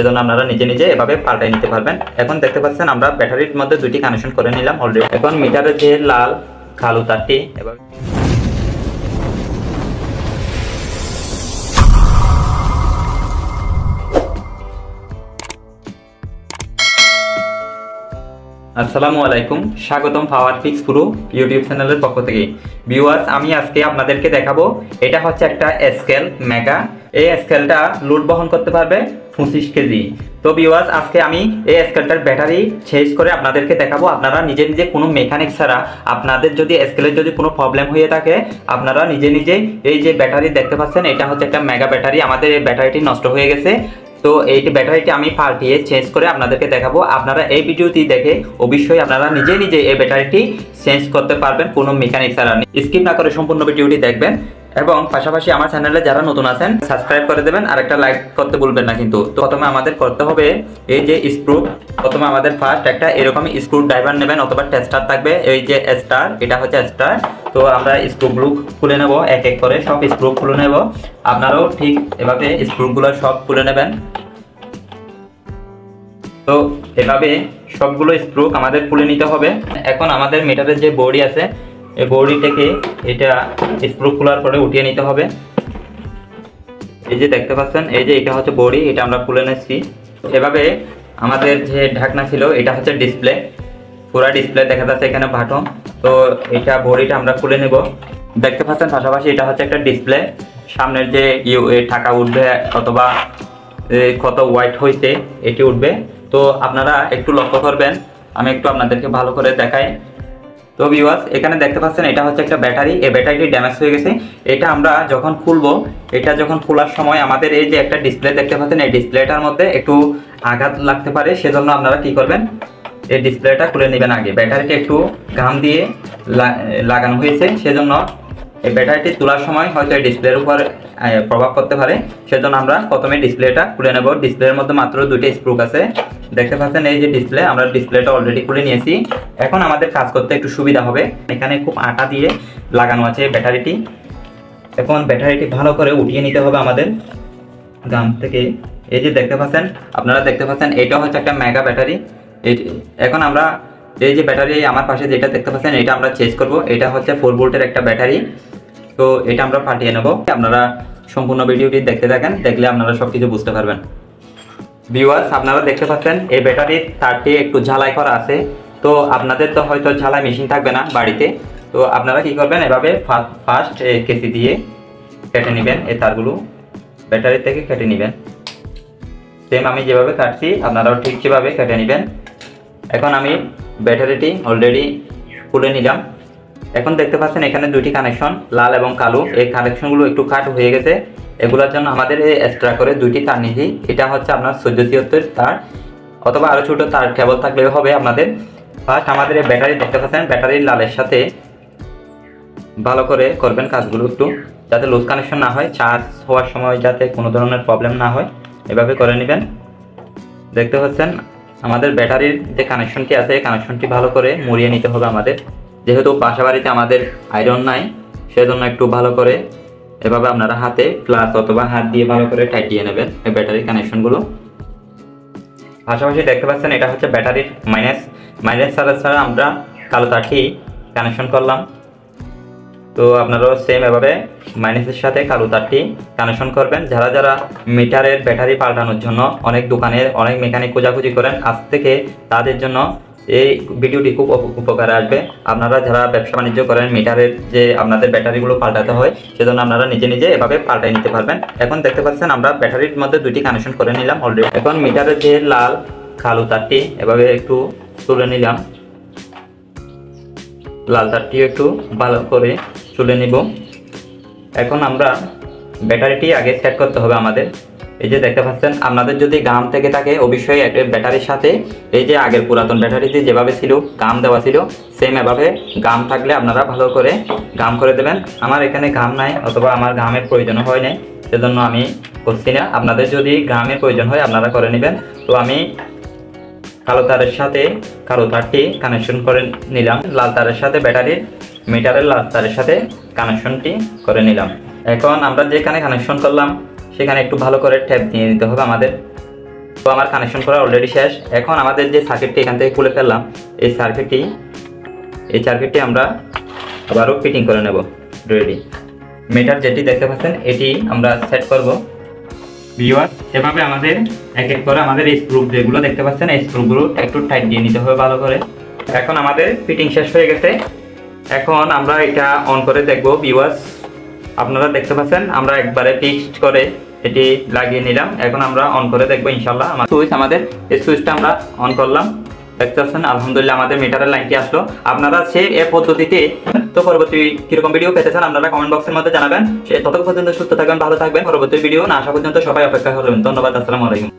সেজন্য আপনারা নিজে নিজে এভাবে পাল্টাই নিতে পারবেন। এখন দেখতে পাচ্ছেন আমরা ব্যাটারির মধ্যে দুইটি কানেকশন করে নিলাম অলরেডি। এখন মিটারের যে লাল কালো তারটি এভাবে আসসালামু আলাইকুম, স্বাগতম পাওয়ার ফিক্স প্রো ইউটিউব চ্যানেলের পক্ষ থেকে। ভিউয়ার্স, আমি আজকে আপনাদেরকে দেখাবো, এটা হচ্ছে একটা স্কেল মেগা। এই স্কেলটা লোড বহন করতে পারবে 25 কেজি। তো ভিউয়ার্স, আজকে আমি এই স্কেলটার ব্যাটারি চেঞ্জ করে আপনাদেরকে দেখাবো। আপনারা নিজে নিজে কোনো মেকানিক ছাড়া, আপনাদের যদি স্কেলের যদি কোনো প্রবলেম হয়ে থাকে, আপনারা নিজে নিজে এই যে ব্যাটারি দেখতে পাচ্ছেন, এটা হচ্ছে একটা মেগা ব্যাটারি। আমাদের এই ব্যাটারিটি নষ্ট হয়ে গেছে, তো এই ব্যাটারিটি আমি পাল্টিয়ে চেঞ্জ করে আপনাদেরকে দেখাবো। আপনারা এই ভিডিওটি দেখে অবশ্যই আপনারা নিজে নিজে এই ব্যাটারিটি চেঞ্জ করতে পারবেন কোনো মেকানিক ছাড়া। স্কিপ না করে সম্পূর্ণ ভিডিওটি দেখবেন এবং পাশাপাশি আমার চ্যানেলে যারা নতুন আছেন সাবস্ক্রাইব করে দেবেন আর একটা লাইক করতে ভুলবেন না কিন্তু। তো প্রথমে আমাদের করতে হবে এই যে স্ক্রু। প্রথমে আমাদের ফার্স্ট একটা এরকমই স্ক্রু ড্রাইভার নেবেন অথবা টেস্টার থাকবে, এই যে স্টার, এটা হচ্ছে স্টার। তো আমরা স্ক্রুগুলো খুলে নেব, এক এক করে সব স্ক্রু খুলে নেব। আপনারাও ঠিক এভাবে স্ক্রুগুলো সব খুলে নেবেন। তো এভাবে সবগুলো স্ক্রু আমাদের খুলে নিতে হবে। এখন আমাদের মিটারের যে বডি আছে, এই বডি থেকে এটা স্ক্রু খোলার পরে উঠিয়ে নিতে হবে। এই যে দেখতে পাচ্ছেন, এই যে এটা হচ্ছে বডি, এটা আমরা খুলে নিচ্ছি। এভাবে আমাদের যে ঢাকনা ছিল, এটা হচ্ছে ডিসপ্লে, পুরা ডিসপ্লে দেখা যাচ্ছে এখানে বাটন। তো এটা বডিটা আমরা খুলে নেব। দেখতে পাচ্ছেন পাশাপাশি এটা হচ্ছে একটা ডিসপ্লে। সামনের যে টাকা উঠবে অথবা কত ওয়াইট হয়েছে এটি উঠবে। তো আপনারা একটু লক্ষ্য করবেন, আমি একটু আপনাদেরকে ভালো করে দেখাই। তো ভিউয়ার্স, এখানে দেখতে পাচ্ছেন এটা হচ্ছে একটা ব্যাটারি। এই ব্যাটারিটি ড্যামেজ হয়ে গেছে। এটা আমরা যখন খুলবো, এটা যখন খোলার সময় আমাদের এই যে একটা ডিসপ্লে দেখতে পাচ্ছেন, এই ডিসপ্লেটার মধ্যে একটু আঘাত লাগতে পারে। সেজন্য আপনারা কি করবেন, এই ডিসপ্লেটা খুলে নেবেন আগে। ব্যাটারিটি একটু ঘাম দিয়ে লাগানো হয়েছে, সেজন্য এই ব্যাটারিটি তোলার সময় হয়তো এই ডিসপ্লের উপর প্রভাব পড়তে পারে। সেজন্য আমরা প্রথমে ডিসপ্লেটা খুলে নেব। ডিসপ্লের মধ্যে মাত্র দুইটা স্ক্রু আছে, দেখতে পাচ্ছেন এই যে ডিসপ্লে। আমরা ডিসপ্লেটা অলরেডি খুলে নিয়েছি। এখন আমাদের কাজ করতে একটু সুবিধা হবে। এখানে খুব আটা দিয়ে লাগানো আছে ব্যাটারিটি। এখন ব্যাটারিটি ভালো করে উঠিয়ে নিতে হবে আমাদের গাম থেকে। এই যে দেখতে পাচ্ছেন, আপনারা দেখতে পাচ্ছেন এটা হচ্ছে একটা মেগা ব্যাটারি। এখন আমরা এই যে ব্যাটারি আমার পাশে যেটা দেখতে পাচ্ছেন, এটা আমরা চেঞ্জ করব। এটা হচ্ছে 4 ভোল্টের একটা ব্যাটারি। তো এটা আমরা পাঠিয়ে নেব। আপনারা সম্পূর্ণ ভিডিওটি দেখতে থাকেন, দেখলে আপনারা সবকিছু বুঝতে পারবেন। ভিউয়ার্স, আপনারা দেখতে পাচ্ছেন এই ব্যাটারির তারটি একটু ঝালাই করা আছে। তো আপনাদের তো হয়তো ঝালাই মেশিন থাকবে না বাড়িতে। তো আপনারা কি করবেন, এভাবে ফার্স্ট কেসি দিয়ে কেটে নেবেন। এই তারগুলো ব্যাটারি থেকে কেটে নেবেন। সেম আমি যেভাবে কাটছি আপনারাও ঠিক সেভাবে কেটে নেবেন। এখন আমি ব্যাটারিটি অলরেডি খুলে নিলাম। এখন দেখতে পাচ্ছেন এখানে দুইটি কানেকশন, লাল এবং কালো। এই কানেকশনগুলো একটু কাট হয়ে গেছে। এগুলোর জন্য আমাদের এক্সট্রা করে দুইটি তার নিয়েছি। এটা হচ্ছে আপনার 1476 তার অথবা আরও ছোটো তার কেবল থাকলেও হবে আপনাদের। ফার্স্ট আমাদের এই ব্যাটারি দেখতে পাচ্ছেন, ব্যাটারির লালের সাথে ভালো করে করবেন কাজগুলো, একটু যাতে লুজ কানেকশন না হয়, চার্জ হওয়ার সময় যাতে কোনো ধরনের প্রবলেম না হয়, এভাবে করে নেবেন। দেখতে পাচ্ছেন আমাদের ব্যাটারির যে কানেকশনটি আছে, এই কানেকশনটি ভালো করে মুড়িয়ে নিতে হবে আমাদের। যেহেতু বাসা বাড়িতে আমাদের আয়রন নাই, সেজন্য একটু ভালো করে এভাবে আপনারা হাতে প্লাস অথবা হাত দিয়ে ভালো করে টাইটিয়ে নেবেন এই ব্যাটারির কানেকশনগুলো। পাশাপাশি দেখতে পাচ্ছেন এটা হচ্ছে ব্যাটারির মাইনাস ছাড়া আমরা কালো তারটি কানেকশন করলাম। তো আপনারাও সেম এভাবে মাইনাসের সাথে কালো তারটি কানেকশন করবেন। যারা যারা মিটারের ব্যাটারি পাল্টানোর জন্য অনেক দোকানে অনেক মেকানিক খোঁজাখুঁজি করেন, আজ থেকে তাদের জন্য এই ভিডিওটি খুব উপকারে আসবে। আপনারা যারা ব্যবসা বাণিজ্য করেন, মিটারের যে আপনাদের ব্যাটারিগুলো পাল্টাতে হয়, সেজন্য আপনারা নিজে নিজে এভাবে পাল্টাই নিতে পারবেন। এখন দেখতে পাচ্ছেন আমরা ব্যাটারির মধ্যে দুইটি কানেকশন করে নিলাম অলরেডি। এখন মিটারের যে লাল কালো তারটি এভাবে একটু তুলে নিলাম। লাল তারটিও একটু ভালো করে তুলে নিব। এখন আমরা ব্যাটারিটি আগে সেট করতে হবে আমাদের। এই যে দেখতে পাচ্ছেন, আপনাদের যদি গাম থেকে থাকে অবশ্যই একটা ব্যাটারির সাথে এই যে আগের পুরাতন ব্যাটারিতে যেভাবে ছিল গাম দেওয়া ছিল, সেম এভাবে গাম থাকলে আপনারা ভালো করে গাম করে দেবেন। আমার এখানে গাম নাই অথবা আমার গামের প্রয়োজন হয় নাই, সেজন্য আমি করছি না। আপনাদের যদি গামের প্রয়োজন হয় আপনারা করে নেবেন। তো আমি কালো তারের সাথে কালো তারটি কানেকশন করে নিলাম, লাল তারের সাথে ব্যাটারির মিটারের লাল তারের সাথে কানেকশনটি করে নিলাম। এখন আমরা যেখানে কানেকশন করলাম সেখানে একটু ভালো করে ট্যাপ দিয়ে নিতে হবে আমাদের। তো আমার কানেকশন করা অলরেডি শেষ। এখন আমাদের যে সার্কিটটি এখান থেকে খুলে ফেললাম, এই সার্কিটটি আমরা আবারও ফিটিং করে নেব। রেডি। মিটার যেটি দেখতে পাচ্ছেন এটি আমরা সেট করব। ভিউয়ার্স, এভাবে আমাদের এক এক করে আমাদের এই স্ক্রু যেগুলো দেখতে পাচ্ছেন এই স্ক্রুগুলো একটু টাইট দিয়ে নিতে হবে ভালো করে। এখন আমাদের ফিটিং শেষ হয়ে গেছে। এখন আমরা এটা অন করে দেখব। ভিউয়ার্স, আপনারা দেখতে পাচ্ছেন আমরা একবারে ফিক্সড করে এটি লাগিয়ে নিলাম। এখন আমরা অন করে দেখবো ইনশাল্লাহ। আমাদের এই সুইচটা আমরা অন করলাম, দেখতে পাচ্ছেন আলহামদুলিল্লাহ আমাদের মিটারের লাইনটি আসলো। আপনারা সেই পদ্ধতিতে তো পরবর্তী কিরকম ভিডিও পেতে চান আপনারা কমেন্ট বক্সের মধ্যে জানাবেন। ততক্ষণ পর্যন্ত সুস্থ থাকবেন, ভালো থাকবেন। পরবর্তী ভিডিও না আসা পর্যন্ত সবাই অপেক্ষা করবেন। ধন্যবাদ। আসসালামু আলাইকুম।